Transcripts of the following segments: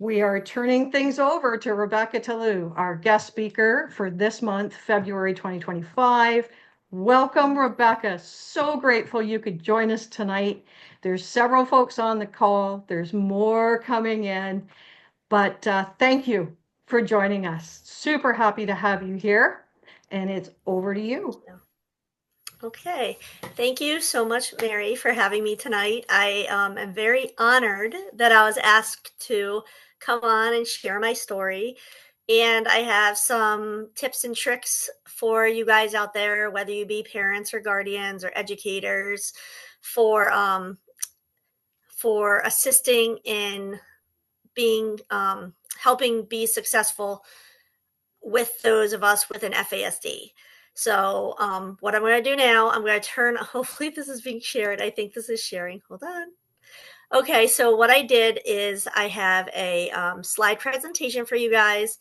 We are turning things over to Rebecca Tillou, our guest speaker for this month, February 2025. Welcome, Rebecca. So grateful you could join us tonight. There's several folks on the call. There's more coming in, but thank you for joining us. Super happy to have you here, and it's over to you. Okay, thank you so much, Mary, for having me tonight. I am very honored that I was asked to come on and share my story. And I have some tips and tricks for you guys out there, whether you be parents or guardians or educators, for assisting in being helping be successful with those of us with an FASD. So what I'm going to do now, I'm going to turn, hopefully this is being shared. I think this is sharing. Hold on. Okay, so what I did is I have a slide presentation for you guys,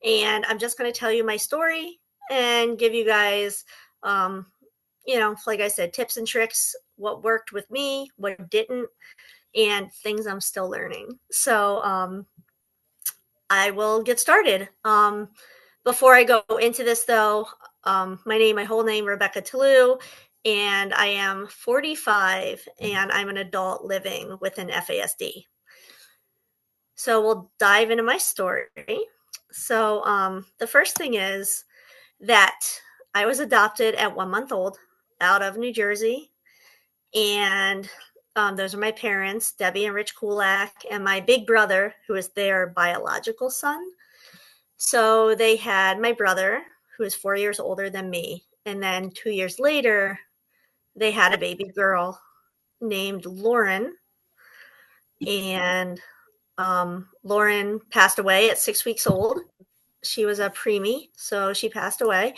and I'm just going to tell you my story and give you guys, like I said, tips and tricks, what worked with me, what didn't, and things I'm still learning. So I will get started. Before I go into this, though, my whole name, Rebecca Tillou, and I am 45, and I'm an adult living with an FASD. So we'll dive into my story. So the first thing is that I was adopted at 1 month old out of New Jersey, and those are my parents, Debbie and Rich Kulak, and my big brother, who is their biological son. So they had my brother, who is 4 years older than me. And then 2 years later, they had a baby girl named Lauren. And Lauren passed away at 6 weeks old. She was a preemie, so she passed away.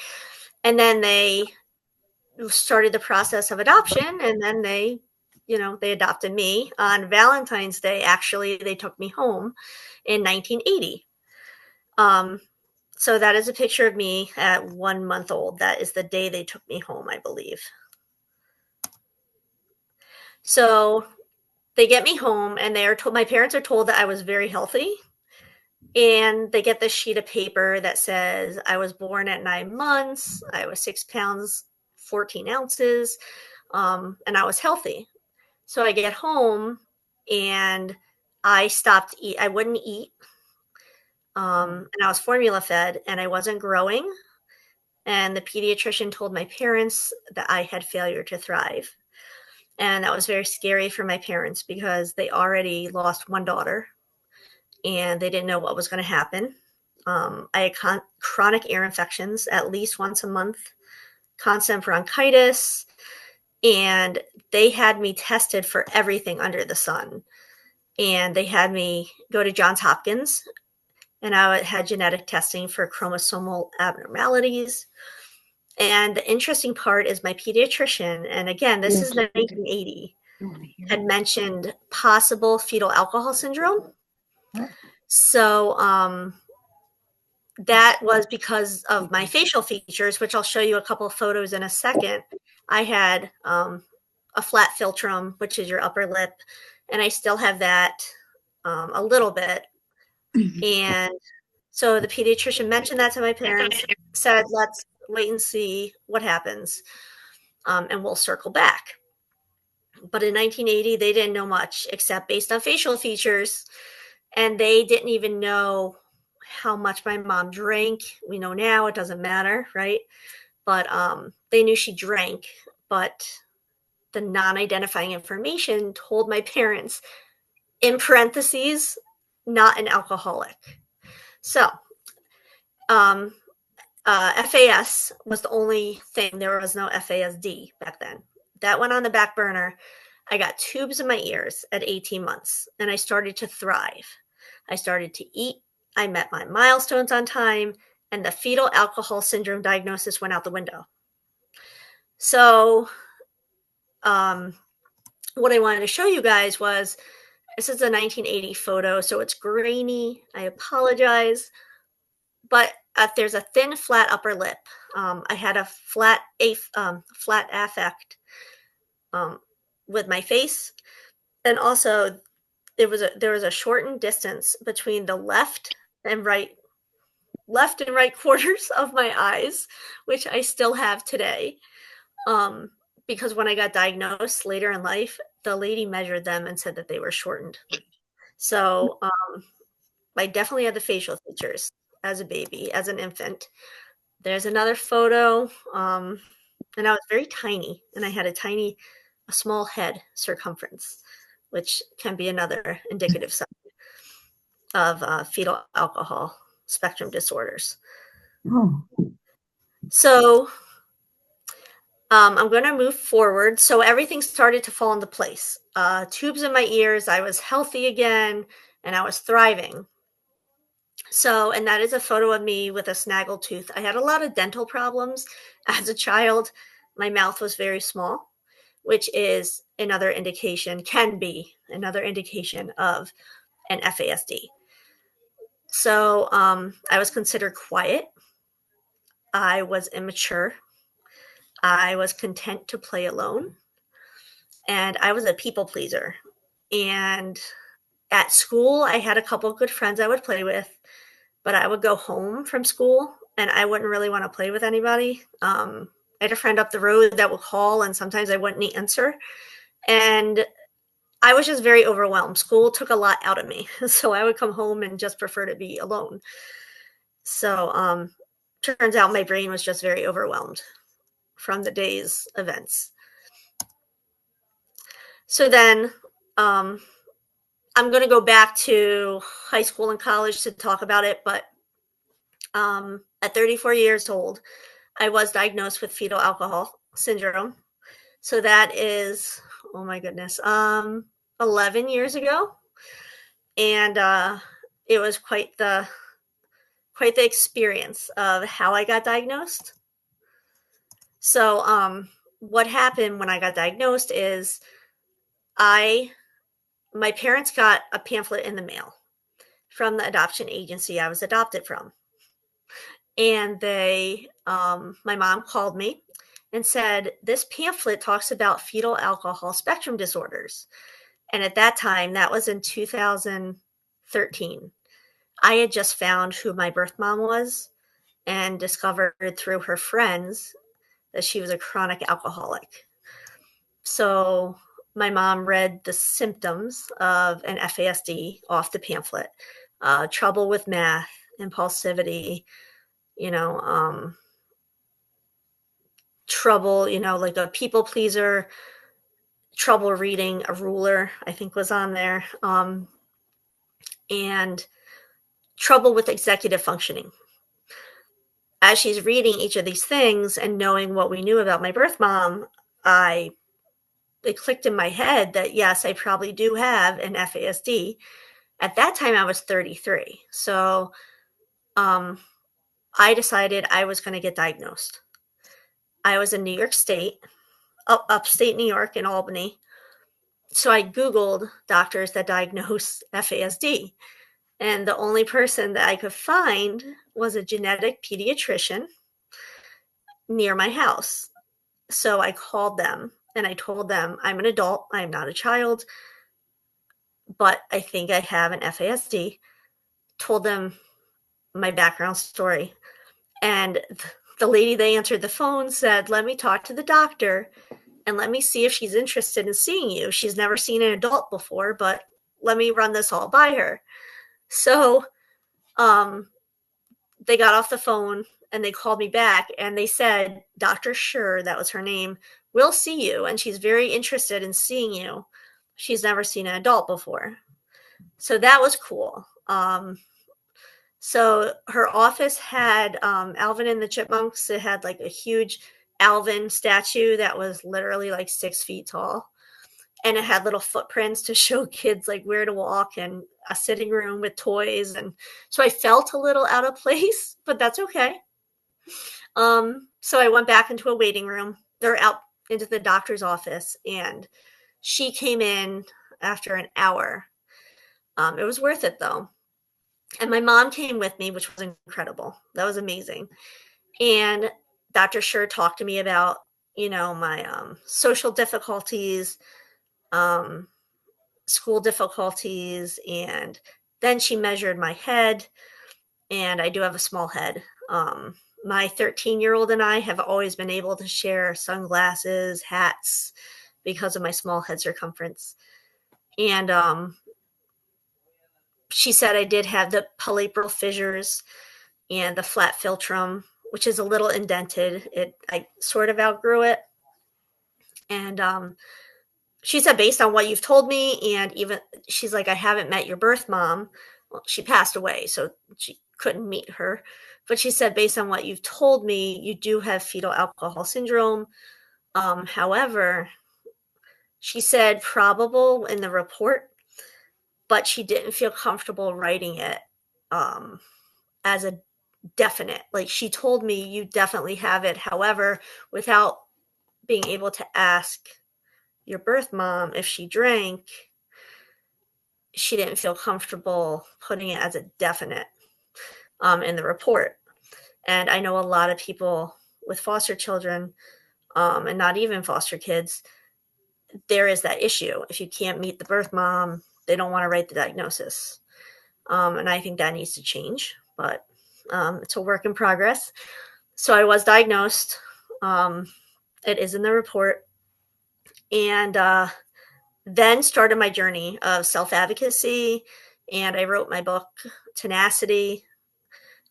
And then they started the process of adoption, and then they adopted me. On Valentine's Day, actually, they took me home in 1980. So that is a picture of me at 1 month old. That is the day they took me home, I believe. So they get me home, and my parents are told that I was very healthy. And they get this sheet of paper that says I was born at 9 months, I was 6 pounds, 14 ounces, and I was healthy. So I get home, and I stopped eat. I wouldn't eat. And I was formula fed, and I wasn't growing. And the pediatrician told my parents that I had failure to thrive. And that was very scary for my parents because they already lost one daughter and they didn't know what was going to happen. I had chronic ear infections at least once a month, constant bronchitis, and they had me tested for everything under the sun. And they had me go to Johns Hopkins, and I had genetic testing for chromosomal abnormalities. And the interesting part is my pediatrician, and again, this is 1980, had mentioned possible fetal alcohol syndrome. So that was because of my facial features, which I'll show you a couple of photos in a second. I had a flat philtrum, which is your upper lip, and I still have that a little bit. And so the pediatrician mentioned that to my parents, said, let's wait and see what happens, and we'll circle back. But in 1980, they didn't know much except based on facial features, and they didn't even know how much my mom drank. We know now it doesn't matter, right? But they knew she drank, but the non-identifying information told my parents, in parentheses, not an alcoholic. So FAS was the only thing. There was no FASD back then. That went on the back burner. I got tubes in my ears at 18 months, and I started to thrive. I started to eat. I met my milestones on time, and the fetal alcohol syndrome diagnosis went out the window. So what I wanted to show you guys was, this is a 1980 photo, so it's grainy. I apologize. But there's a thin, flat upper lip. I had a flat affect with my face. And also, there was a shortened distance between the and right quarters of my eyes, which I still have today. Because when I got diagnosed later in life, the lady measured them and said that they were shortened. So I definitely had the facial features as a baby, as an infant. There's another photo, and I was very tiny, and I had a small head circumference, which can be another indicative sign of fetal alcohol spectrum disorders. Oh. So I'm going to move forward. So everything started to fall into place. Tubes in my ears, I was healthy again, and I was thriving. So, and that is a photo of me with a snaggle tooth. I had a lot of dental problems as a child. My mouth was very small, which is another indication, can be another indication of an FASD. So I was considered quiet. I was immature. I was content to play alone. And I was a people pleaser. And at school, I had a couple of good friends I would play with, but I would go home from school and I wouldn't really want to play with anybody. I had a friend up the road that would call, and sometimes I wouldn't answer. And I was just very overwhelmed. School took a lot out of me. So I would come home and just prefer to be alone. So turns out my brain was just very overwhelmed from the day's events. So then I'm going to go back to high school and college to talk about it, but at 34 years old, I was diagnosed with fetal alcohol syndrome. So that is, oh my goodness, 11 years ago. And it was quite the experience of how I got diagnosed. So what happened when I got diagnosed is my parents got a pamphlet in the mail from the adoption agency I was adopted from. And my mom called me and said, this pamphlet talks about fetal alcohol spectrum disorders. And at that time, that was in 2013, I had just found who my birth mom was and discovered through her friends that she was a chronic alcoholic. So my mom read the symptoms of an FASD off the pamphlet, trouble with math, impulsivity, trouble, like a people pleaser, trouble reading a ruler, I think was on there, and trouble with executive functioning. As she's reading each of these things and knowing what we knew about my birth mom, it clicked in my head that yes, I probably do have an FASD. At that time, I was 33. So I decided I was going to get diagnosed. I was in New York State, upstate New York in Albany. So I Googled doctors that diagnose FASD. And the only person that I could find was a genetic pediatrician near my house. So I called them and I told them, I'm an adult, I'm not a child, but I think I have an FASD. Told them my background story. And the lady that answered the phone said, let me talk to the doctor and let me see if she's interested in seeing you. She's never seen an adult before, but let me run this all by her. So they got off the phone and they called me back and they said, Dr. Schur, that was her name, will see you. And she's very interested in seeing you. She's never seen an adult before. So that was cool. So her office had Alvin and the Chipmunks. It had like a huge Alvin statue that was literally like 6 feet tall. And it had little footprints to show kids like where to walk and a sitting room with toys. And so I felt a little out of place, but that's okay. So I went back into a waiting room. They're out into the doctor's office, and she came in after an hour. It was worth it though. And my mom came with me, which was incredible. That was amazing. And Dr. Schur talked to me about, my social difficulties, school difficulties, and then she measured my head, and I do have a small head. My 13-year-old and I have always been able to share sunglasses, hats, because of my small head circumference. And she said I did have the palpebral fissures and the flat philtrum, which is a little indented. I sort of outgrew it. And she said, based on what you've told me, and even she's like, I haven't met your birth mom. Well, she passed away, so she couldn't meet her. But she said, based on what you've told me, you do have fetal alcohol syndrome. However, she said probable in the report, but she didn't feel comfortable writing it as a definite. Like, she told me, you definitely have it. However, without being able to ask your birth mom if she drank, she didn't feel comfortable putting it as a definite in the report. And I know a lot of people with foster children, and not even foster kids, there is that issue. If you can't meet the birth mom, they don't want to write the diagnosis. And I think that needs to change, but it's a work in progress. So I was diagnosed. It is in the report. And then started my journey of self-advocacy, and I wrote my book, Tenacity,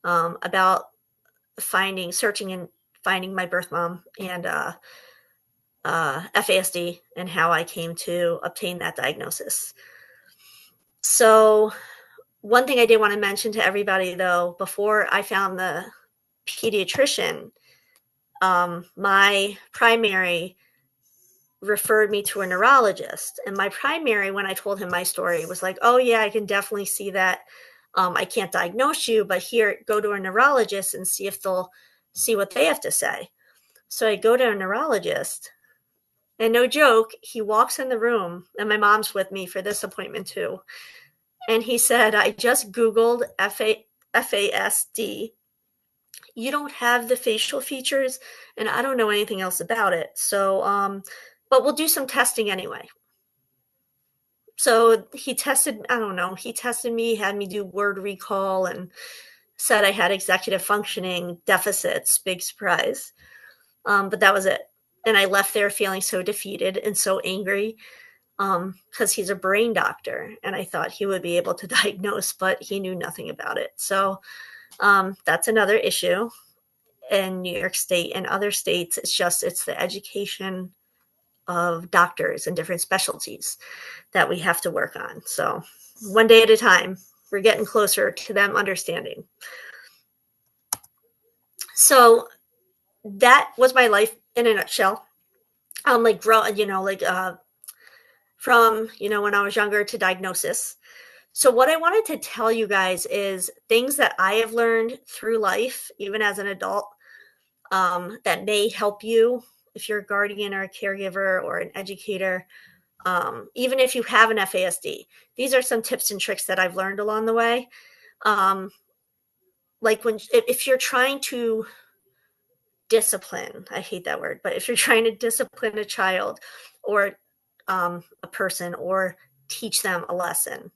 about searching and finding my birth mom, and FASD, and how I came to obtain that diagnosis. So one thing I did want to mention to everybody, though, before I found the pediatrician, my primary referred me to a neurologist. And my primary, when I told him my story, was like, oh, yeah, I can definitely see that. I can't diagnose you, but here, go to a neurologist and see if they'll see what they have to say. So I go to a neurologist, and no joke, he walks in the room, and my mom's with me for this appointment too. And he said, I just Googled FASD. You don't have the facial features, and I don't know anything else about it. So, but we'll do some testing anyway. So he tested, I don't know, he tested me, had me do word recall, and said I had executive functioning deficits. Big surprise. But that was it. And I left there feeling so defeated and so angry, because he's a brain doctor, and I thought he would be able to diagnose, but he knew nothing about it. So that's another issue in New York State and other states. It's the education of doctors and different specialties that we have to work on. So one day at a time, we're getting closer to them understanding. So that was my life in a nutshell. From when I was younger to diagnosis. So what I wanted to tell you guys is things that I have learned through life, even as an adult, that may help you if you're a guardian or a caregiver or an educator, even if you have an FASD. These are some tips and tricks that I've learned along the way. If you're trying to discipline, I hate that word, but if you're trying to discipline a child or a person, or teach them a lesson,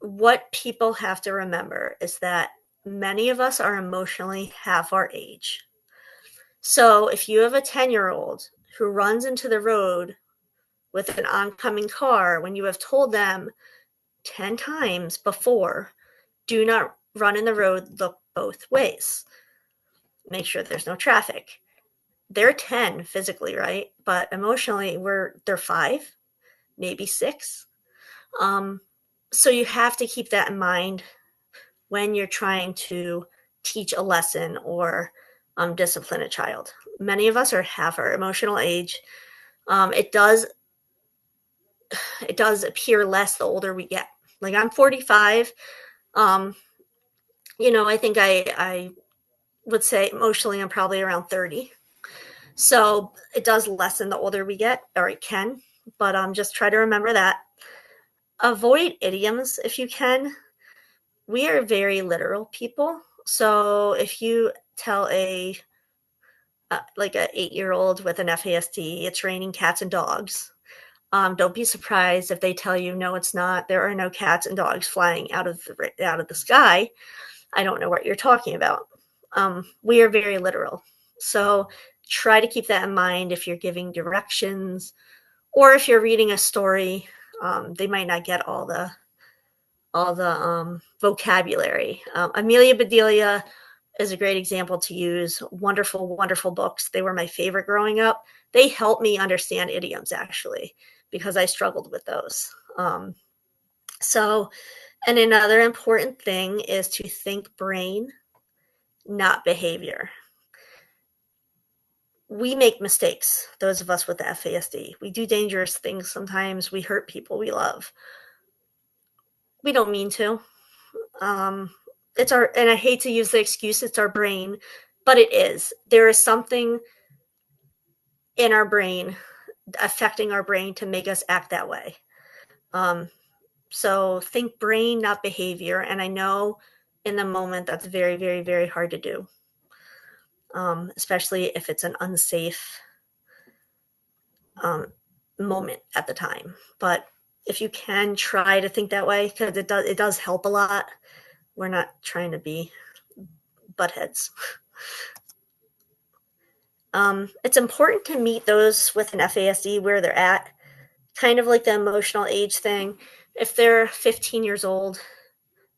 what people have to remember is that many of us are emotionally half our age. So if you have a 10-year-old who runs into the road with an oncoming car when you have told them 10 times before, do not run in the road, look both ways. Make sure there's no traffic. They're 10 physically, right? But emotionally, they're 5, maybe 6. So you have to keep that in mind when you're trying to teach a lesson or discipline a child. Many of us are half our emotional age. It does appear less the older we get. Like, I'm 45. I think I would say emotionally I'm probably around 30. So it does lessen the older we get, or it can, but just try to remember that. Avoid idioms if you can. We are very literal people. So if you tell a 8-year-old with an FASD, it's raining cats and dogs, Don't be surprised if they tell you, no, it's not. There are no cats and dogs flying out of the sky. I don't know what you're talking about. We are very literal. So try to keep that in mind if you're giving directions or if you're reading a story. They might not get all the vocabulary. Amelia Bedelia is a great example to use. Wonderful, wonderful books. They were my favorite growing up. They helped me understand idioms, actually, because I struggled with those. And another important thing is to think brain, not behavior. We make mistakes, those of us with the FASD. We do dangerous things sometimes. We hurt people we love. We don't mean to. It's our, and I hate to use the excuse, it's our brain, but it is. There is something in our brain affecting our brain to make us act that way. So think brain, not behavior. And I know in the moment that's very, very, very hard to do, especially if it's an unsafe moment at the time. But if you can try to think that way, because it does help a lot. We're not trying to be butt heads. It's important to meet those with an FASD where they're at, kind of like the emotional age thing. If they're 15 years old,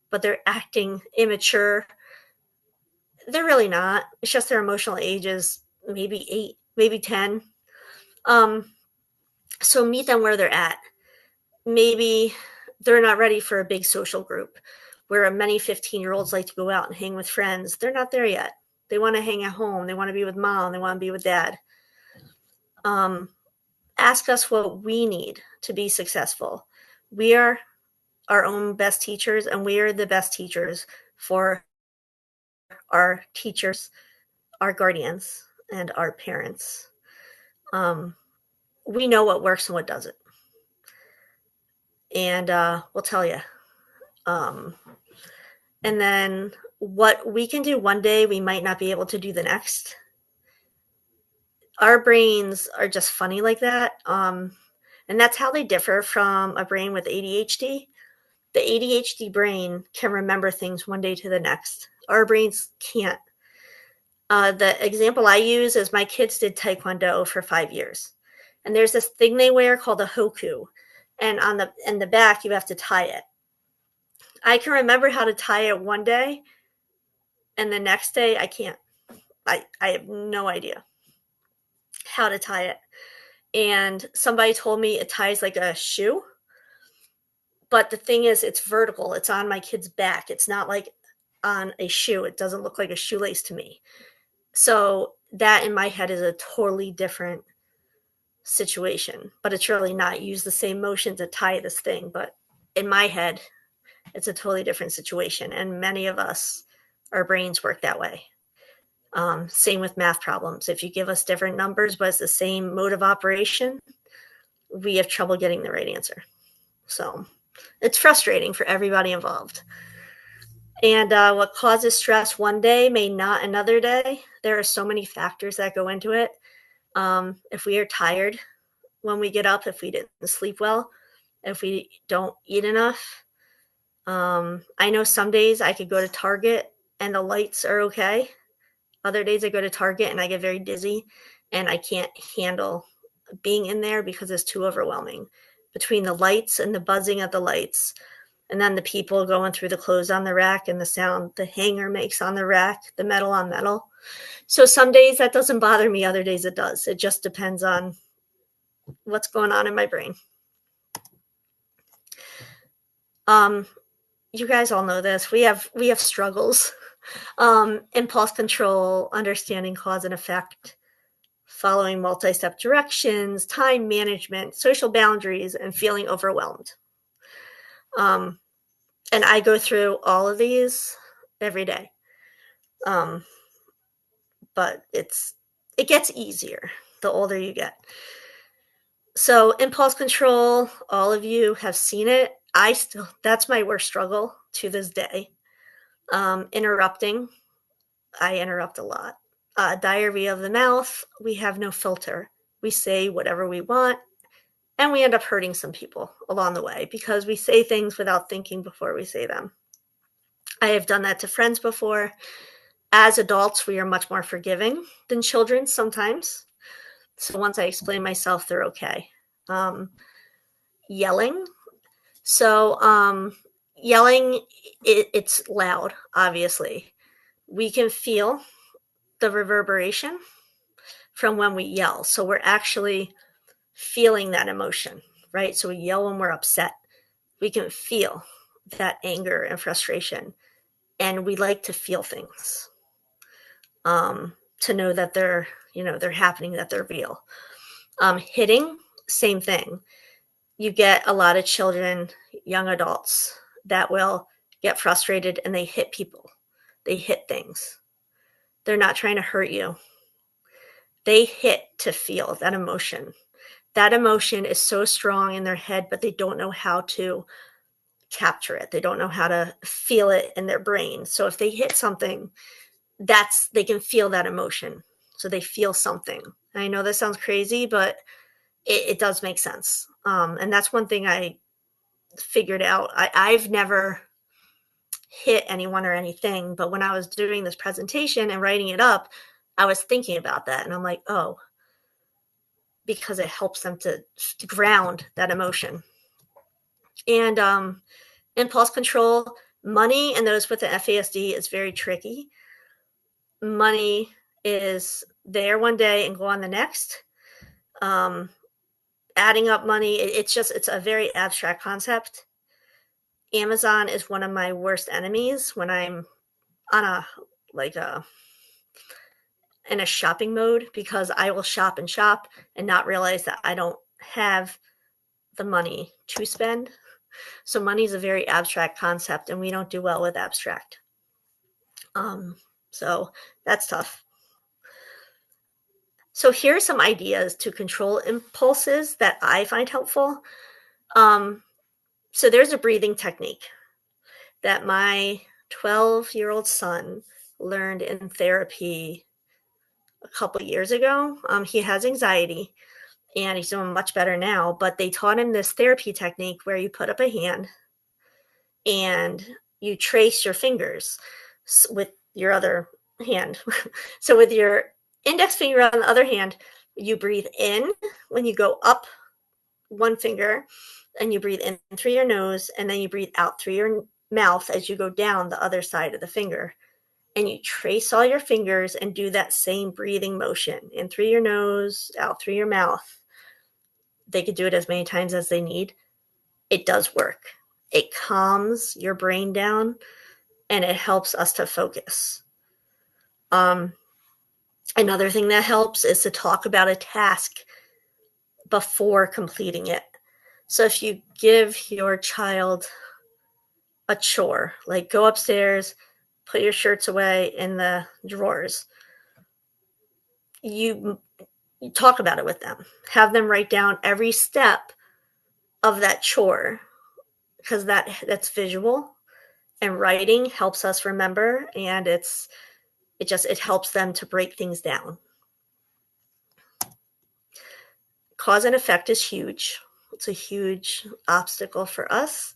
but they're acting immature, they're really not. It's just their emotional age is maybe 8, maybe 10. So meet them where they're at. Maybe they're not ready for a big social group where many 15-year-olds like to go out and hang with friends. They're not there yet. They want to hang at home. They want to be with mom. They want to be with dad. Ask us what we need to be successful. We are our own best teachers, and we are the best teachers for our teachers, our guardians, and our parents. We know what works and what doesn't. And we'll tell you. And then what we can do one day, we might not be able to do the next. Our brains are just funny like that. And that's how they differ from a brain with ADHD. The ADHD brain can remember things one day to the next. Our brains can't. The example I use is my kids did Taekwondo for 5 years. And there's this thing they wear called a hoku. And in the back, you have to tie it. I can remember how to tie it one day, and the next day I can't. I have no idea how to tie it. And somebody told me it ties like a shoe. But the thing is, it's vertical. It's on my kid's back. It's not like on a shoe. It doesn't look like a shoelace to me. So that in my head is a totally different situation. But it's really not. Use the same motion to tie this thing. But in my head, it's a totally different situation. And many of us, our brains work that way. Same with math problems. If you give us different numbers, but it's the same mode of operation, we have trouble getting the right answer. So it's frustrating for everybody involved. And what causes stress one day may not another day. There are so many factors that go into it. If we are tired when we get up, if we didn't sleep well, if we don't eat enough. I know some days I could go to Target and the lights are okay. Other days I go to Target and I get very dizzy and I can't handle being in there because it's too overwhelming. Between the lights and the buzzing of the lights, and then the people going through the clothes on the rack and the sound the hanger makes on the rack, the metal on metal. So some days that doesn't bother me, other days it does. It just depends on what's going on in my brain. You guys all know this. We have struggles. Impulse control, understanding cause and effect, following multi-step directions, time management, social boundaries, and feeling overwhelmed. And I go through all of these every day. But it gets easier the older you get. So impulse control, all of you have seen it. That's my worst struggle to this day. Interrupting, I interrupt a lot. Diarrhea of the mouth, we have no filter. We say whatever we want. And we end up hurting some people along the way because we say things without thinking before we say them. I have done that to friends before. As adults, we are much more forgiving than children sometimes. So once I explain myself, they're okay. Yelling. So yelling, it's loud, obviously. We can feel the reverberation from when we yell. So we're actually feeling that emotion, right? So we yell when we're upset. We can feel that anger and frustration. And we like to feel things, to know that they're happening, that they're real. Hitting, same thing. You get a lot of children, young adults, that will get frustrated and they hit people. They hit things. They're not trying to hurt you. They hit to feel that emotion. That emotion is so strong in their head, but they don't know how to capture it. They don't know how to feel it in their brain. So if they hit something, they can feel that emotion. So they feel something. And I know this sounds crazy, but it does make sense. And that's one thing I figured out. I've never hit anyone or anything, but when I was doing this presentation and writing it up, I was thinking about that. And I'm like, oh, because it helps them to ground that emotion. And impulse control, money, and those with the FASD is very tricky. Money is there one day and gone the next. Adding up money, it's a very abstract concept. Amazon is one of my worst enemies when I'm on in a shopping mode, because I will shop and not realize that I don't have the money to spend. So money is a very abstract concept, and we don't do well with abstract. So that's tough. So here are some ideas to control impulses that I find helpful. So there's a breathing technique that my 12-year-old son learned in therapy a couple years ago. He has anxiety and he's doing much better now, but they taught him this therapy technique where you put up a hand and you trace your fingers with your other hand. So with your index finger on the other hand, you breathe in when you go up one finger, and you breathe in through your nose, and then you breathe out through your mouth as you go down the other side of the finger. And you trace all your fingers and do that same breathing motion in through your nose, out through your mouth. They could do it as many times as they need. It does work. It calms your brain down and it helps us to focus. Another thing that helps is to talk about a task before completing it. So if you give your child a chore, like go upstairs, put your shirts away in the drawers, you talk about it with them. Have them write down every step of that chore, because that's visual, and writing helps us remember, and it helps them to break things down. Cause and effect is huge. It's a huge obstacle for us.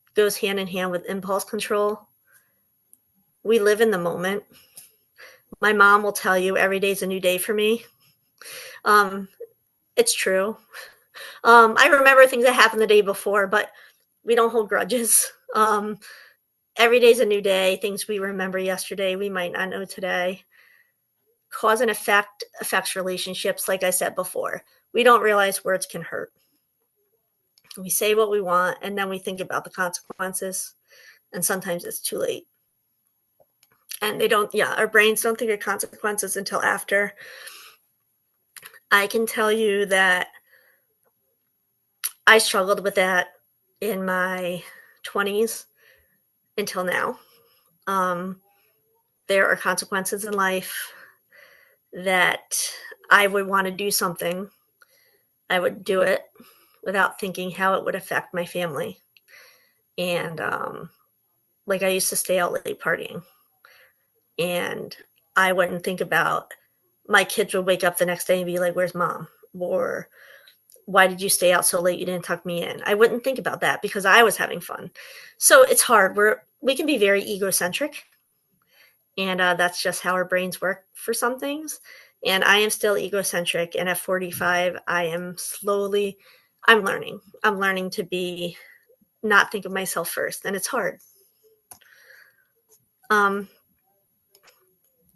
It goes hand in hand with impulse control. We live in the moment. My mom will tell you every day's a new day for me. It's true. I remember things that happened the day before, but we don't hold grudges. Every day's a new day. Things we remember yesterday, we might not know today. Cause and effect affects relationships, like I said before. We don't realize words can hurt. We say what we want, and then we think about the consequences, and sometimes it's too late. And our brains don't think of consequences until after. I can tell you that I struggled with that in my 20s until now. There are consequences in life that I would want to do something. I would do it without thinking how it would affect my family. And like I used to stay out late partying, and I wouldn't think about my kids would wake up the next day and be like, where's mom? Or why did you stay out so late? You didn't tuck me in. I wouldn't think about that because I was having fun. So it's hard. We can be very egocentric, and that's just how our brains work for some things. And I am still egocentric. And at 45, I'm learning. I'm learning to be not think of myself first, and it's hard.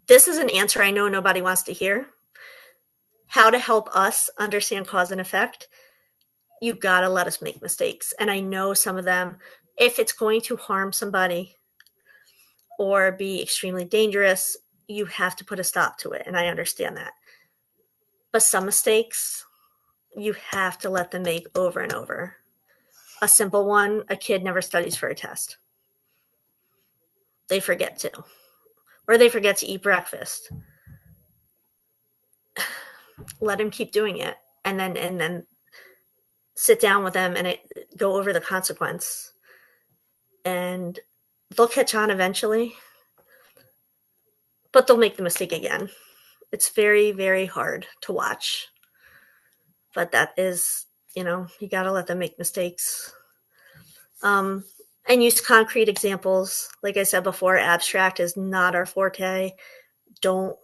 This is an answer I know nobody wants to hear. How to help us understand cause and effect. You gotta let us make mistakes. And I know some of them, if it's going to harm somebody or be extremely dangerous, you have to put a stop to it. And I understand that. But some mistakes, you have to let them make over and over. A simple one, a kid never studies for a test. They forget to. Or they forget to eat breakfast. Let him keep doing it. And then sit down with them and go over the consequence. And they'll catch on eventually. But they'll make the mistake again. It's very, very hard to watch. But that is, you got to let them make mistakes. And use concrete examples. Like I said before, abstract is not our forte. Don't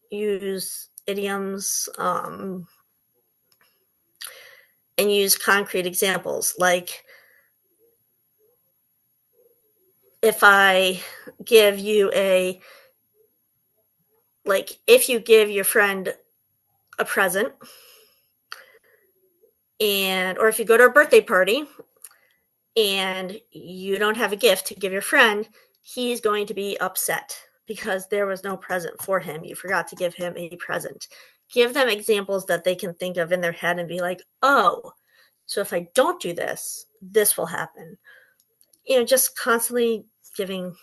use idioms, and use concrete examples. Like if I give you if you give your friend a present, or if you go to a birthday party and you don't have a gift to give your friend, he's going to be upset because there was no present for him. You forgot to give him a present. Give them examples that they can think of in their head and be like, oh, so if I don't do this, this will happen. Just constantly giving,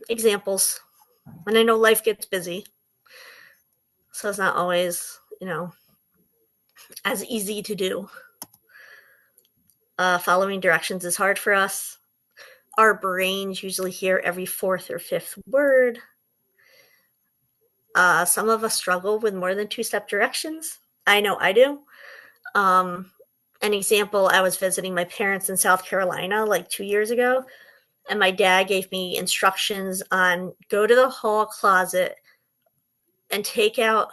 examples. And I know life gets busy, so it's not always, as easy to do. Following directions is hard for us. Our brains usually hear every fourth or fifth word. Some of us struggle with more than two-step directions. I know I do. An example, I was visiting my parents in South Carolina like 2 years ago, and my dad gave me instructions on go to the hall closet and take out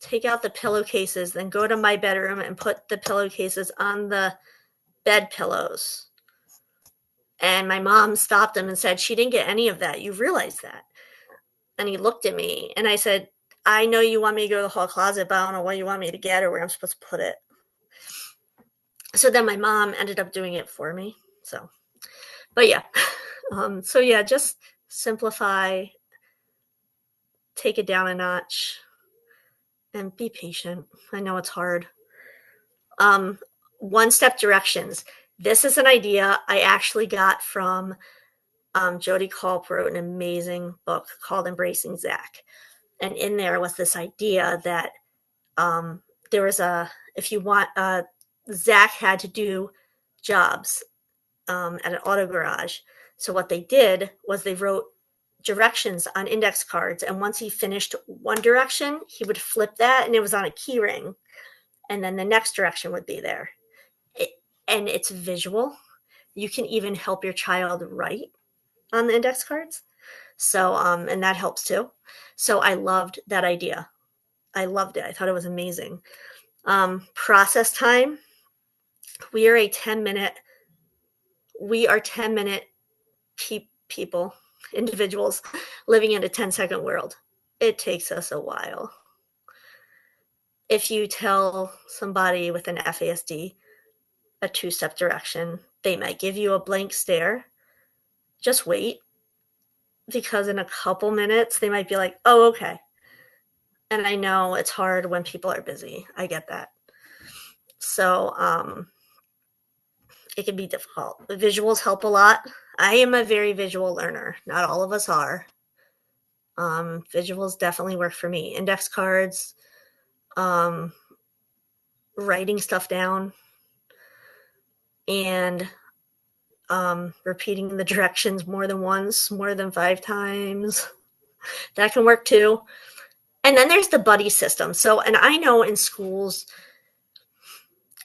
the pillowcases, then go to my bedroom and put the pillowcases on the bed pillows. And my mom stopped him and said, she didn't get any of that. You realize that? And he looked at me and I said, I know you want me to go to the hall closet, but I don't know what you want me to get or where I'm supposed to put it. So then my mom ended up doing it for me. But yeah. Just simplify, take it down a notch, and be patient. I know it's hard. One-step directions. This is an idea I actually got from Jody Culp wrote an amazing book called Embracing Zach. And in there was this idea that there was Zach had to do jobs at an auto garage. So what they did was they wrote directions on index cards. And once he finished one direction, he would flip that and it was on a key ring. And then the next direction would be there. And it's visual. You can even help your child write on the index cards. So, and that helps too. So I loved that idea. I loved it. I thought it was amazing. Process time. We are 10-minute people, individuals living in a 10-second world. It takes us a while. If you tell somebody with an FASD a two-step direction, they might give you a blank stare. Just wait, because in a couple minutes, they might be like, oh, okay. And I know it's hard when people are busy. I get that. So it can be difficult. The visuals help a lot. I am a very visual learner. Not all of us are. Visuals definitely work for me. Index cards, writing stuff down, and repeating the directions more than once, more than 5 times. That can work too. And then there's the buddy system. So, and I know in schools,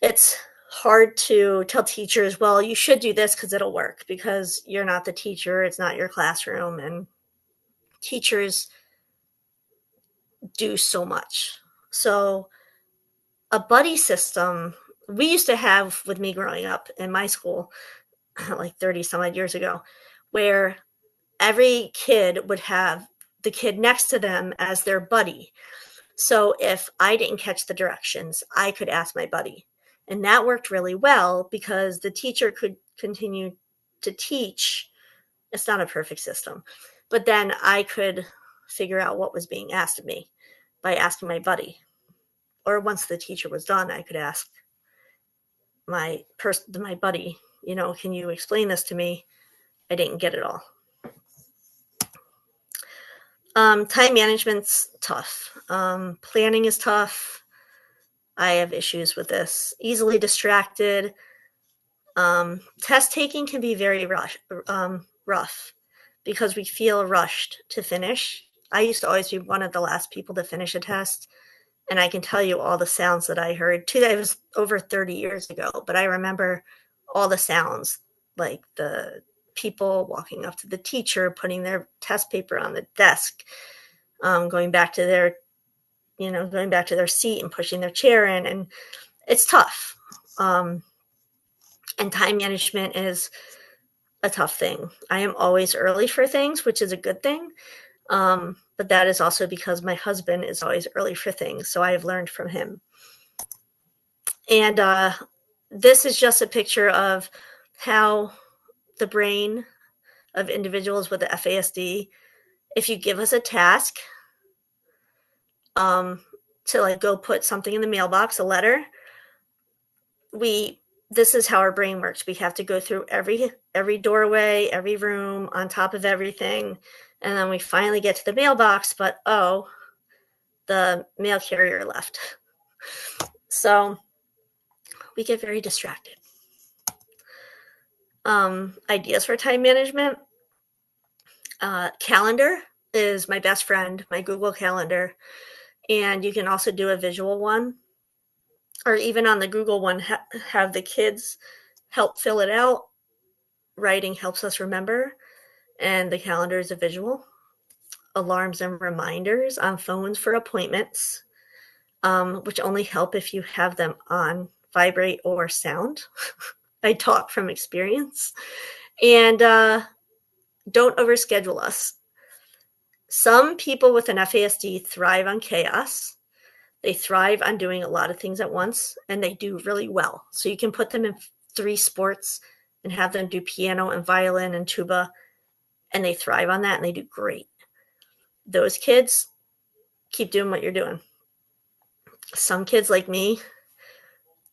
it's hard to tell teachers, well, you should do this because it'll work, because you're not the teacher, it's not your classroom, and teachers do so much. So a buddy system we used to have with me growing up in my school, like 30 some odd years ago, where every kid would have the kid next to them as their buddy. So if I didn't catch the directions, I could ask my buddy. And that worked really well because the teacher could continue to teach. It's not a perfect system, but then I could figure out what was being asked of me by asking my buddy. Or once the teacher was done, I could ask my buddy, can you explain this to me? I didn't get it all. Time management's tough. Planning is tough. I have issues with this. Easily distracted. Test taking can be very rough because we feel rushed to finish. I used to always be one of the last people to finish a test, and I can tell you all the sounds that I heard. It was over 30 years ago, but I remember all the sounds, like the people walking up to the teacher, putting their test paper on the desk, going back to their seat and pushing their chair in, and it's tough. And time management is a tough thing. I am always early for things, which is a good thing. But that is also because my husband is always early for things. So I have learned from him. And this is just a picture of how the brain of individuals with the FASD, if you give us a task to go put something in the mailbox, a letter, this is how our brain works. We have to go through every doorway, every room, on top of everything, and then we finally get to the mailbox, but the mail carrier left. So we get very distracted. Ideas for time management. Calendar is my best friend, my Google Calendar, and you can also do a visual one, or even on the Google one, have the kids help fill it out. Writing helps us remember, and the calendar is a visual. Alarms and reminders on phones for appointments, which only help if you have them on vibrate or sound. I talk from experience. And don't overschedule us. Some people with an FASD thrive on chaos. They thrive on doing a lot of things at once, and they do really well. So you can put them in 3 sports and have them do piano and violin and tuba, and they thrive on that, and they do great. Those kids, keep doing what you're doing. Some kids like me,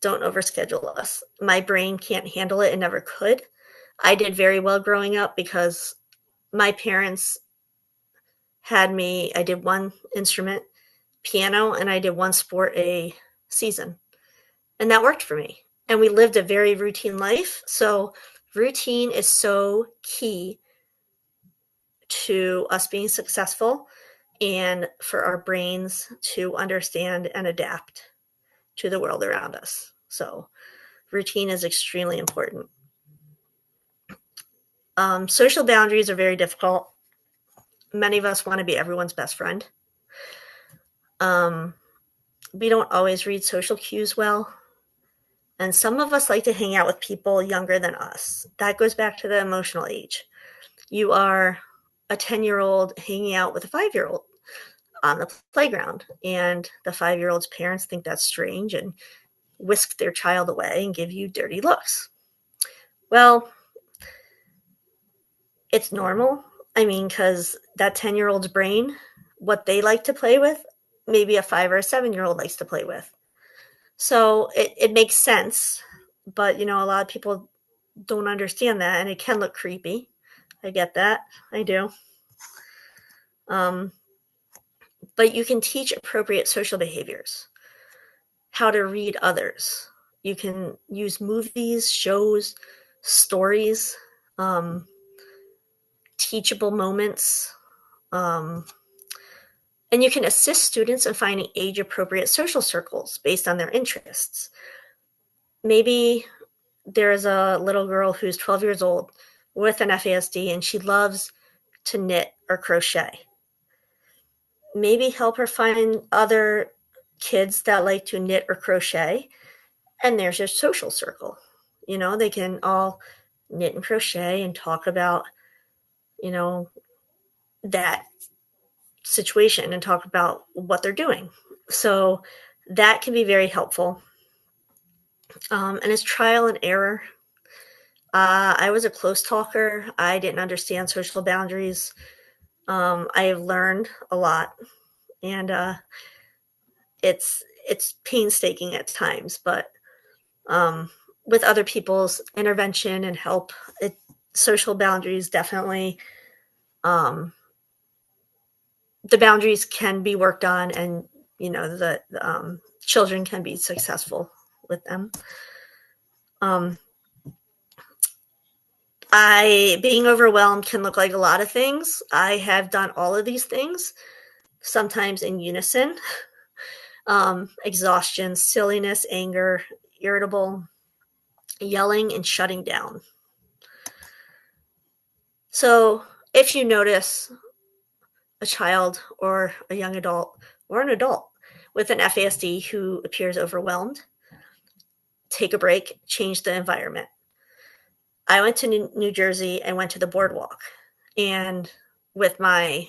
don't overschedule us. My brain can't handle it and never could. I did very well growing up because my parents had me, I did one instrument, piano, and I did one sport a season. And that worked for me. And we lived a very routine life. So routine is so key to us being successful and for our brains to understand and adapt to the world around us. So routine is extremely important. Social boundaries are very difficult. Many of us want to be everyone's best friend. We don't always read social cues well. And some of us like to hang out with people younger than us. That goes back to the emotional age. You are a 10-year-old hanging out with a 5-year-old on the playground, and the 5-year-old's parents think that's strange and whisk their child away and give you dirty looks. Well, it's normal. I mean, because that 10-year-old's brain, what they like to play with, maybe a 5 or a 7-year-old likes to play with. So it makes sense, but a lot of people don't understand that, and it can look creepy. I get that. I do. But you can teach appropriate social behaviors, how to read others. You can use movies, shows, stories, teachable moments, And you can assist students in finding age-appropriate social circles based on their interests. Maybe there's a little girl who's 12 years old with an FASD and she loves to knit or crochet. Maybe help her find other kids that like to knit or crochet, and there's your social circle. They can all knit and crochet and talk about, that situation and talk about what they're doing. So that can be very helpful. And it's trial and error. I was a close talker. I didn't understand social boundaries. I have learned a lot, and it's painstaking at times, but with other people's intervention and help, social boundaries definitely, the boundaries can be worked on, and the children can be successful with them. Being overwhelmed can look like a lot of things. I have done all of these things, sometimes in unison. Exhaustion, silliness, anger, irritable, yelling, and shutting down. So if you notice a child or a young adult or an adult with an FASD who appears overwhelmed, take a break, change the environment. I went to New Jersey and went to the boardwalk, and with my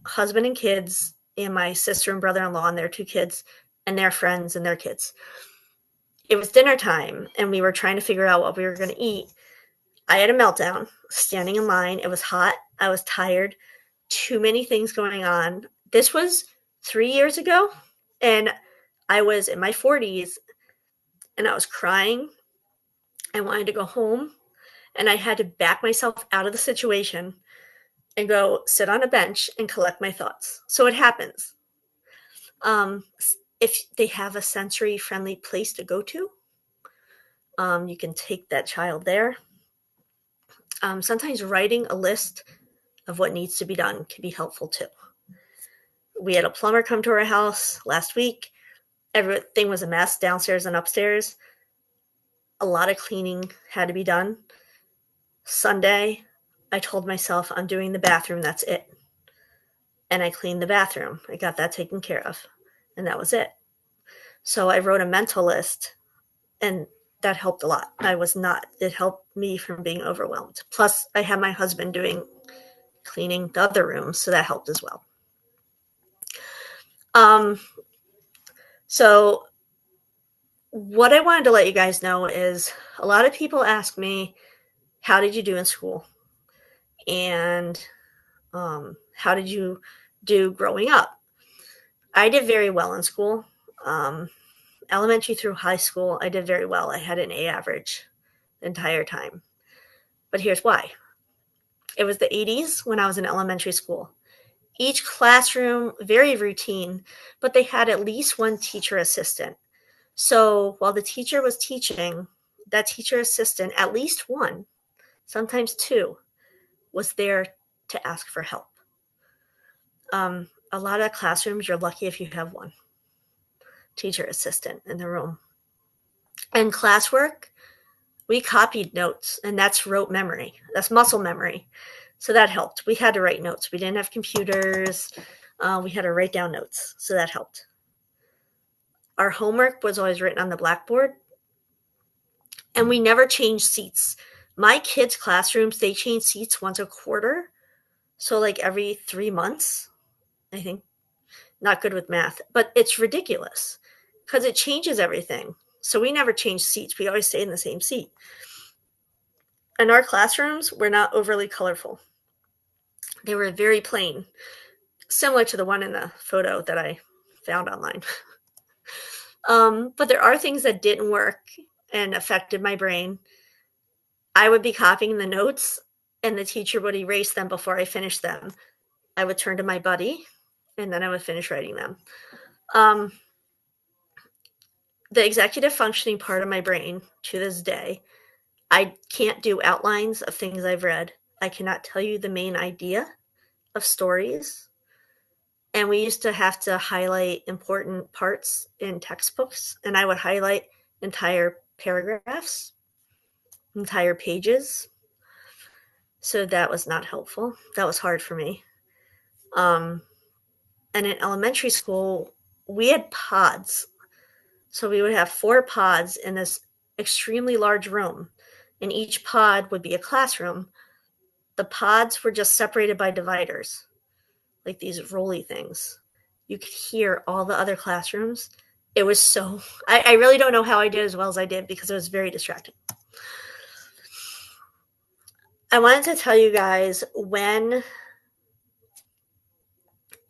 husband and kids and my sister and brother-in-law and their 2 kids and their friends and their kids. It was dinner time and we were trying to figure out what we were going to eat. I had a meltdown standing in line. It was hot. I was tired. Too many things going on. This was 3 years ago, and I was in my 40s, and I was crying. I wanted to go home, and I had to back myself out of the situation and go sit on a bench and collect my thoughts. So it happens. If they have a sensory friendly place to go to, you can take that child there. Sometimes writing a list of what needs to be done can be helpful too. We had a plumber come to our house last week. Everything was a mess downstairs and upstairs. A lot of cleaning had to be done. Sunday, I told myself I'm doing the bathroom, that's it. And I cleaned the bathroom. I got that taken care of. And that was it. So I wrote a mental list, and that helped a lot. It helped me from being overwhelmed. Plus, I had my husband doing cleaning the other rooms, so that helped as well. So what I wanted to let you guys know is a lot of people ask me, how did you do in school? And how did you do growing up? I did very well in school. Elementary through high school, I did very well. I had an A average the entire time. But here's why. It was the 80s when I was in elementary school. Each classroom, very routine, but they had at least one teacher assistant. So while the teacher was teaching, that teacher assistant, at least one, sometimes 2, was there to ask for help. A lot of classrooms, you're lucky if you have one teacher assistant in the room. And classwork, we copied notes, and that's rote memory. That's muscle memory. So that helped. We had to write notes. We didn't have computers. We had to write down notes. So that helped. Our homework was always written on the blackboard, and we never changed seats. My kids' classrooms, they change seats once a quarter. So like every 3 months, I think. Not good with math, but it's ridiculous because it changes everything. So we never changed seats. We always stayed in the same seat. And our classrooms were not overly colorful. They were very plain, similar to the one in the photo that I found online. But there are things that didn't work and affected my brain. I would be copying the notes, and the teacher would erase them before I finished them. I would turn to my buddy, and then I would finish writing them. The executive functioning part of my brain, to this day, I can't do outlines of things I've read. I cannot tell you the main idea of stories. And we used to have to highlight important parts in textbooks, and I would highlight entire paragraphs, entire pages. So that was not helpful. That was hard for me. And in elementary school, we had pods. So we would have 4 pods in this extremely large room, and each pod would be a classroom. The pods were just separated by dividers, like these rolly things. You could hear all the other classrooms. It was so, I really don't know how I did as well as I did because it was very distracting. I wanted to tell you guys when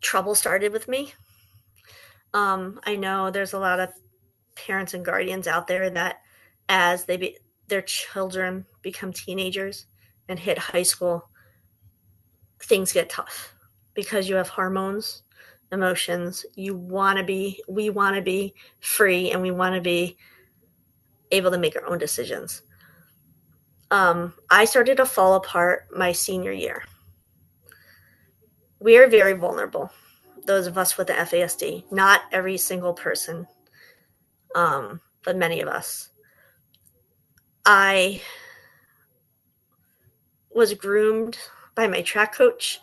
trouble started with me. I know there's a lot of parents and guardians out there that as their children become teenagers and hit high school, things get tough because you have hormones, emotions. We want to be free, and we want to be able to make our own decisions. I started to fall apart my senior year. We are very vulnerable, those of us with the FASD. Not every single person, but many of us. I was groomed by my track coach.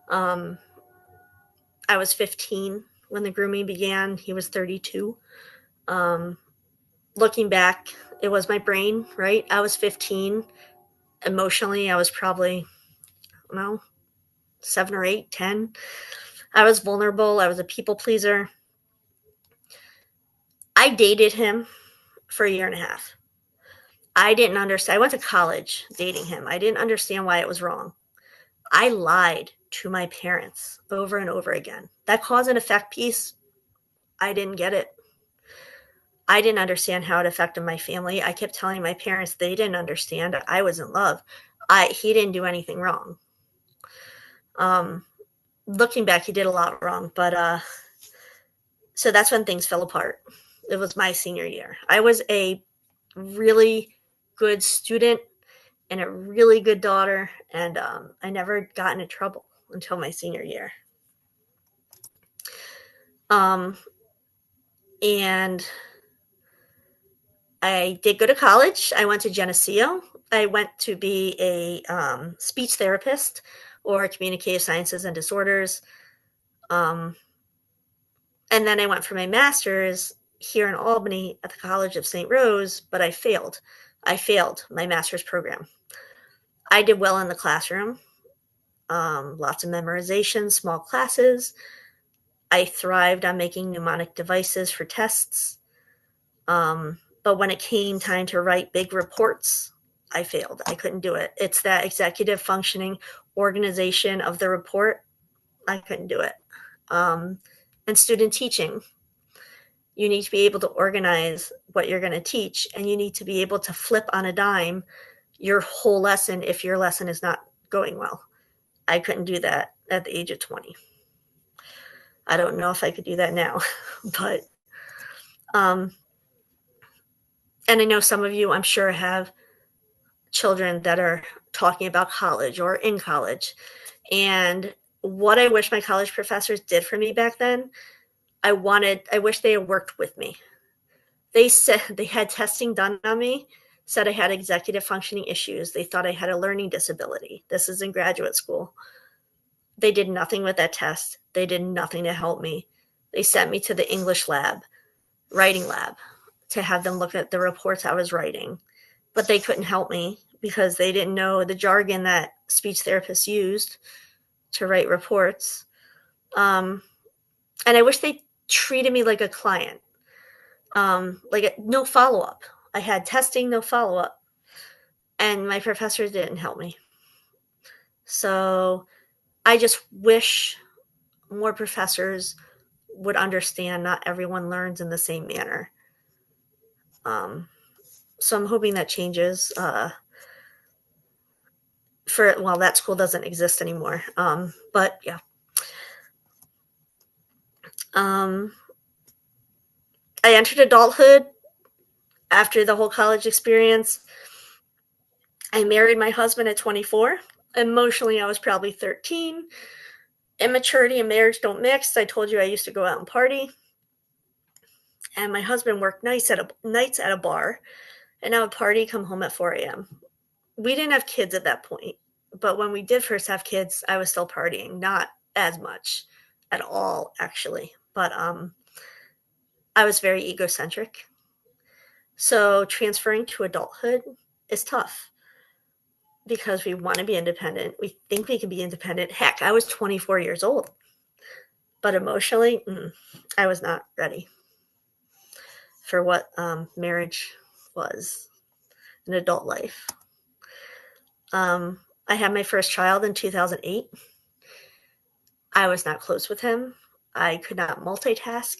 I was 15 when the grooming began. He was 32. Looking back, it was my brain, right? I was 15. Emotionally, I was probably, I don't know, 7 or 8, 10. I was vulnerable. I was a people pleaser. I dated him for a year and a half. I didn't understand. I went to college dating him. I didn't understand why it was wrong. I lied to my parents over and over again. That cause and effect piece, I didn't get it. I didn't understand how it affected my family. I kept telling my parents they didn't understand. I was in love. He didn't do anything wrong. Looking back, he did a lot wrong, but so that's when things fell apart. It was my senior year. I was a really good student and a really good daughter, and I never got into trouble until my senior year. And I did go to college. I went to Geneseo. I went to be a speech therapist or communicative sciences and disorders. And then I went for my master's here in Albany at the College of St. Rose, but I failed. I failed my master's program. I did well in the classroom, lots of memorization, small classes. I thrived on making mnemonic devices for tests. But when it came time to write big reports, I failed. I couldn't do it. It's that executive functioning organization of the report. I couldn't do it. And student teaching. You need to be able to organize what you're going to teach, and you need to be able to flip on a dime your whole lesson if your lesson is not going well. I couldn't do that at the age of 20. I don't know if I could do that now, but and I know some of you, I'm sure, have children that are talking about college or in college. And what I wish my college professors did for me back then, I wish they had worked with me. They said they had testing done on me, said I had executive functioning issues. They thought I had a learning disability. This is in graduate school. They did nothing with that test. They did nothing to help me. They sent me to the English lab, writing lab, to have them look at the reports I was writing. But they couldn't help me because they didn't know the jargon that speech therapists used to write reports. And I wish they treated me like a client, no follow-up. I had testing, no follow-up. And my professors didn't help me. So I just wish more professors would understand not everyone learns in the same manner. So I'm hoping that changes. That school doesn't exist anymore. But yeah. I entered adulthood after the whole college experience. I married my husband at 24. Emotionally, I was probably 13. immaturity and marriage don't mix. I told you I used to go out and party, and my husband worked nights at a bar, and I would party, come home at 4 a.m. We didn't have kids at that point, but when we did first have kids, I was still partying, not as much at all, actually. But I was very egocentric. So transferring to adulthood is tough because we want to be independent. We think we can be independent. Heck, I was 24 years old, but emotionally, I was not ready for what marriage was, an adult life. I had my first child in 2008. I was not close with him. I could not multitask.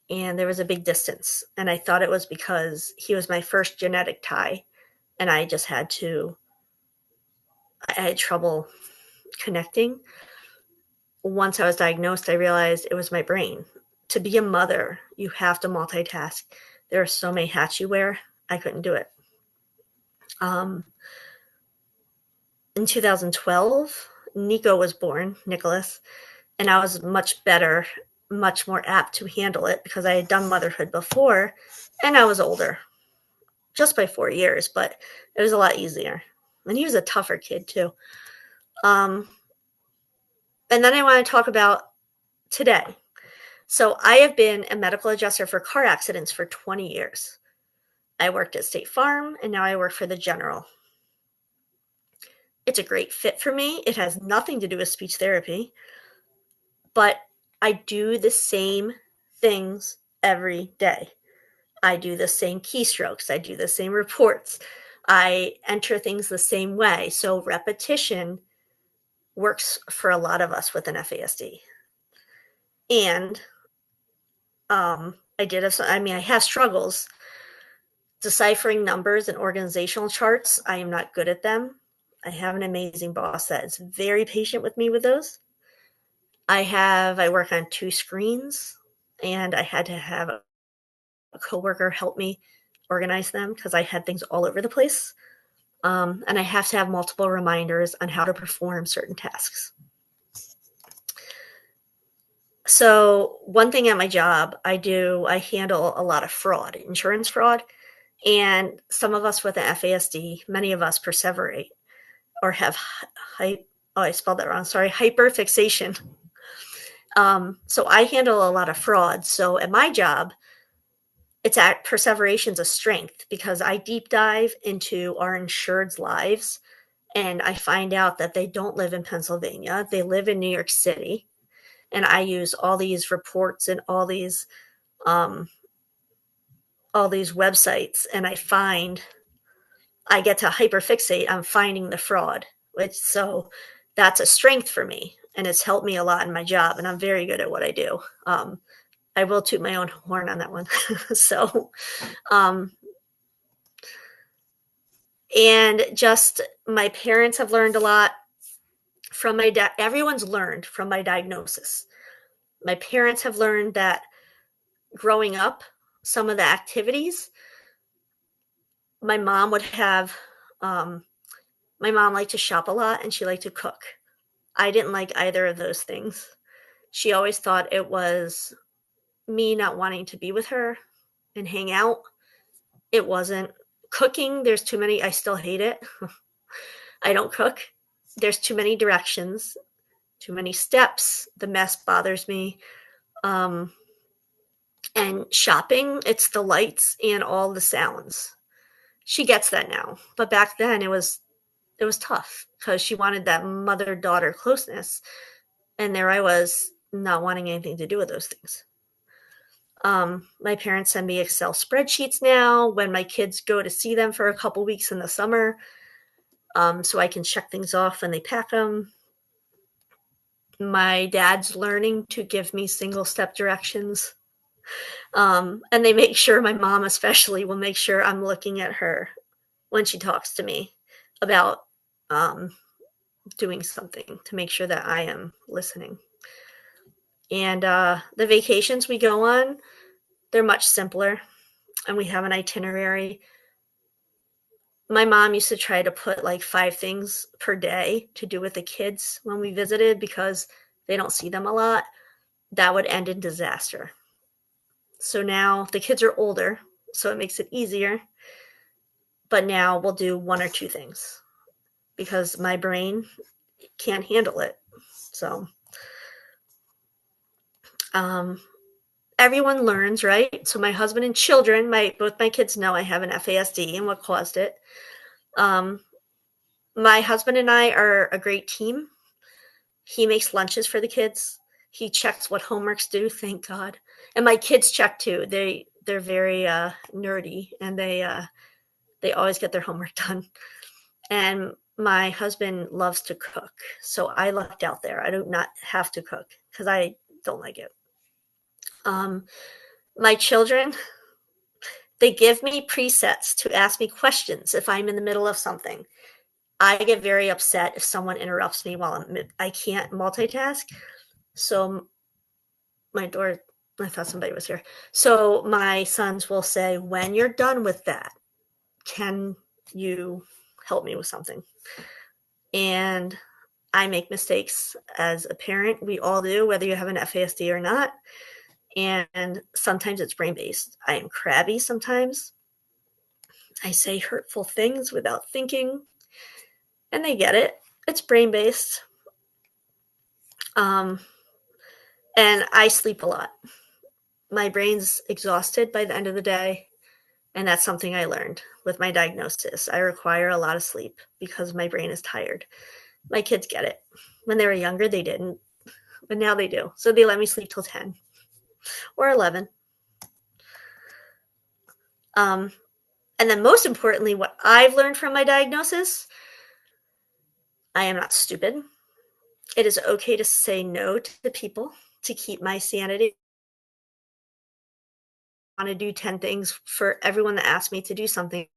And there was a big distance. And I thought it was because he was my first genetic tie. And I had trouble connecting. Once I was diagnosed, I realized it was my brain. To be a mother, you have to multitask. There are so many hats you wear. I couldn't do it. In 2012, Nico was born, Nicholas, and I was much better, much more apt to handle it because I had done motherhood before and I was older, just by 4 years, but it was a lot easier. And he was a tougher kid too. And then I want to talk about today. So I have been a medical adjuster for car accidents for 20 years. I worked at State Farm and now I work for the General. It's a great fit for me. It has nothing to do with speech therapy, but I do the same things every day. I do the same keystrokes. I do the same reports. I enter things the same way. So repetition works for a lot of us with an FASD. And I have struggles deciphering numbers and organizational charts. I am not good at them. I have an amazing boss that is very patient with me with those. I work on 2 screens, and I had to have a coworker help me organize them because I had things all over the place. And I have to have multiple reminders on how to perform certain tasks. So one thing at my job, I handle a lot of fraud, insurance fraud. And some of us with an FASD, many of us perseverate or have I spelled that wrong. Sorry, hyperfixation. So I handle a lot of fraud. So at my job, perseveration's a strength because I deep dive into our insured's lives and I find out that they don't live in Pennsylvania. They live in New York City. And I use all these reports and all these websites, and I get to hyperfixate on finding the fraud, so that's a strength for me, and it's helped me a lot in my job, and I'm very good at what I do. I will toot my own horn on that one. So, and just my parents have learned a lot from my dad. Everyone's learned from my diagnosis. My parents have learned that growing up, some of the activities my mom would have, my mom liked to shop a lot and she liked to cook. I didn't like either of those things. She always thought it was me not wanting to be with her and hang out. It wasn't. Cooking, there's too many, I still hate it. I don't cook. There's too many directions, too many steps. The mess bothers me. And shopping, it's the lights and all the sounds. She gets that now. But back then it was tough because she wanted that mother-daughter closeness. And there I was not wanting anything to do with those things. My parents send me Excel spreadsheets now when my kids go to see them for a couple weeks in the summer, so I can check things off when they pack them. My dad's learning to give me single-step directions. And they make sure, my mom especially, will make sure I'm looking at her when she talks to me about doing something to make sure that I am listening. And the vacations we go on, they're much simpler, and we have an itinerary. my mom used to try to put like 5 things per day to do with the kids when we visited because they don't see them a lot. That would end in disaster. So now the kids are older, so it makes it easier. But now we'll do 1 or 2 things because my brain can't handle it. So um, everyone learns, right? So my husband and children, both my kids know I have an FASD and what caused it. Um, my husband and I are a great team. He makes lunches for the kids. He checks what homeworks due, thank God. And my kids check too. They're very nerdy, and they always get their homework done. And my husband loves to cook, so I lucked out there. I do not have to cook because I don't like it. Um, my children, they give me presets to ask me questions if I'm in the middle of something. I get very upset if someone interrupts me while I can't multitask. So my door, I thought somebody was here. So my sons will say, when you're done with that, can you help me with something? And I make mistakes as a parent. We all do, whether you have an FASD or not. And sometimes it's brain based. I am crabby sometimes. I say hurtful things without thinking, and they get it. It's brain based. Um, and I sleep a lot. My brain's exhausted by the end of the day. And that's something I learned with my diagnosis. I require a lot of sleep because my brain is tired. My kids get it. When they were younger, they didn't, but now they do. So they let me sleep till 10 or 11. Um, and then, most importantly, what I've learned from my diagnosis, I am not stupid. It is okay to say no to people to keep my sanity. I want to do 10 things for everyone that asks me to do something.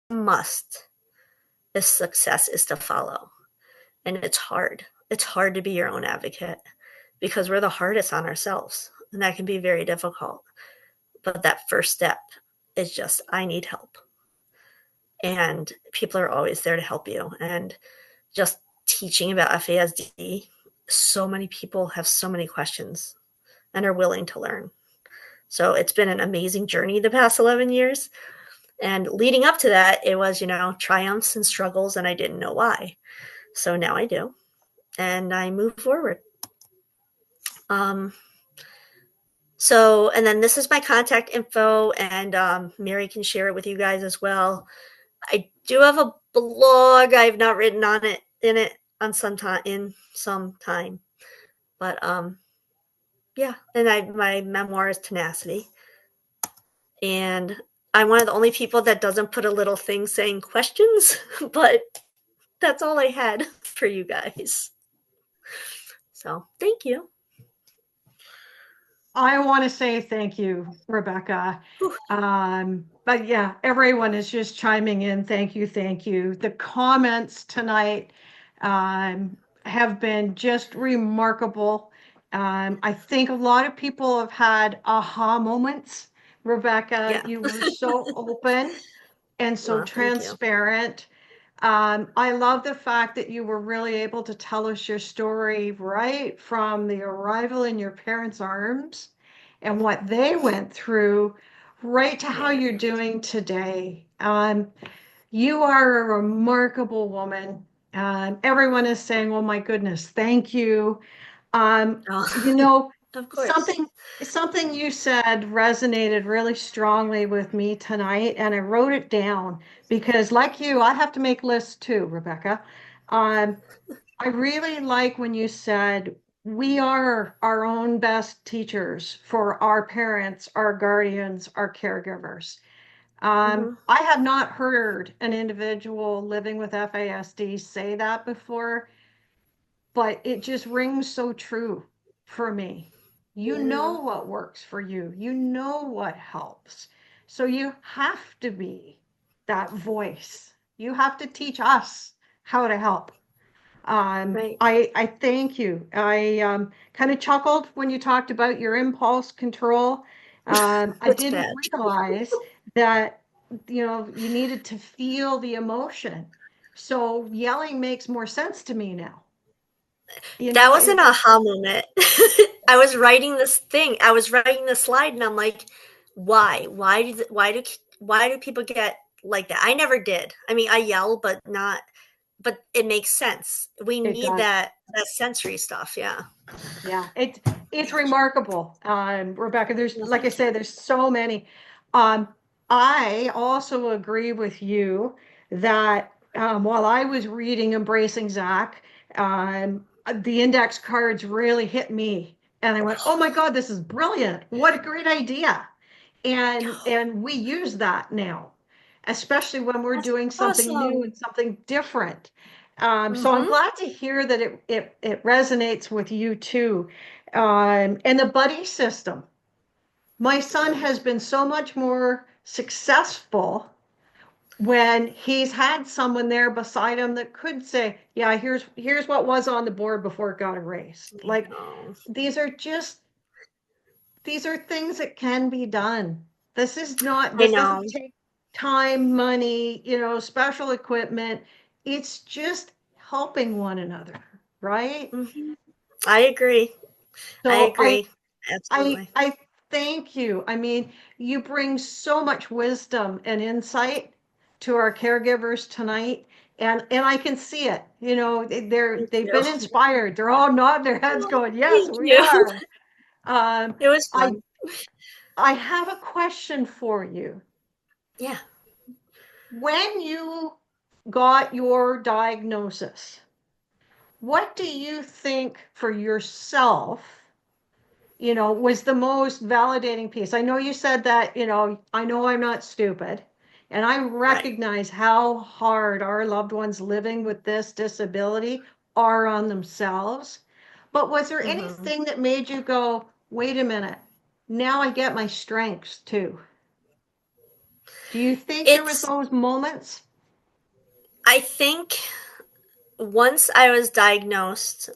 Must. The success is to follow. And it's hard. It's hard to be your own advocate because we're the hardest on ourselves. And that can be very difficult. But that first step is just, I need help. And people are always there to help you. And just teaching about FASD, so many people have so many questions and are willing to learn. So it's been an amazing journey the past 11 years. And leading up to that, it was, triumphs and struggles, and I didn't know why. So now I do. And I move forward. Um, and then this is my contact info, and Mary can share it with you guys as well. I do have a blog. I've not written on some time, but yeah. And my memoir is Tenacity, and I'm one of the only people that doesn't put a little thing saying questions, but that's all I had for you guys. So thank you. I want to say thank you, Rebecca. Whew. But yeah, everyone is just chiming in. Thank you, thank you. The comments tonight have been just remarkable. I think a lot of people have had aha moments. Rebecca, Yeah. you were so open and so Well, thank you. transparent. I love the fact that you were really able to tell us your story right from the arrival in your parents' arms and what they went through, right to how Yeah. you're doing today. You are a remarkable woman. Everyone is saying, "Oh my goodness, thank you." Um, you Oh, know, of course. something something you said resonated really strongly with me tonight, and I wrote it down because, like you, I have to make lists too, Rebecca. Um, I really like when you said we are our own best teachers for our parents, our guardians, our caregivers. Hmm. I have not heard an individual living with FASD say that before. but it just rings so true for me. You Yeah. know what works for you, you know what helps. So you have to be that voice. You have to teach us how to help. Right. I thank you. I kind of chuckled when you talked about your impulse control. I It's didn't bad. realize that, you needed to feel the emotion. So yelling makes more sense to me now. That was an It, aha moment. I was writing this thing. I was writing the slide, and I'm like, why? Why do people get like that? I never did. I mean, I yell, but not. But it makes sense. We it need does. that sensory stuff. Yeah. Yeah, it's remarkable. Rebecca, there's, No, like I thank you. said, there's so many. Um, I also agree with you that while I was reading Embracing Zach, the index cards really hit me, and I went, "Oh my God, this is brilliant! What a great idea!" And we use that now, especially when we're That's doing something new awesome. and something different. So I'm Mm-hmm. glad to hear that it resonates with you too. And the buddy system. My son Yeah. has been so much more successful when he's had someone there beside him that could say, "Yeah, here's what was on the board before it got erased." I Like know. these are just these are things that can be done. I This know. doesn't take time, money, special equipment. It's just helping one another, right? Hmm. I agree. I So agree. Absolutely. I thank you. I mean, you bring so much wisdom and insight to our caregivers tonight. And I can see it. Thank They've you. been inspired. They're all nodding their heads Oh, going, "Yes, thank we you. are." Um, It was I fun. I have a question for you. Yeah. When you got your diagnosis, what do you think for yourself, was the most validating piece? I know you said that, I know I'm not stupid. And I Right. recognize how hard our loved ones living with this disability are on themselves. But was there Hmm. anything that made you go, "Wait a minute, now I get my strengths too"? Do you think there was It's, those moments? I think once I was diagnosed,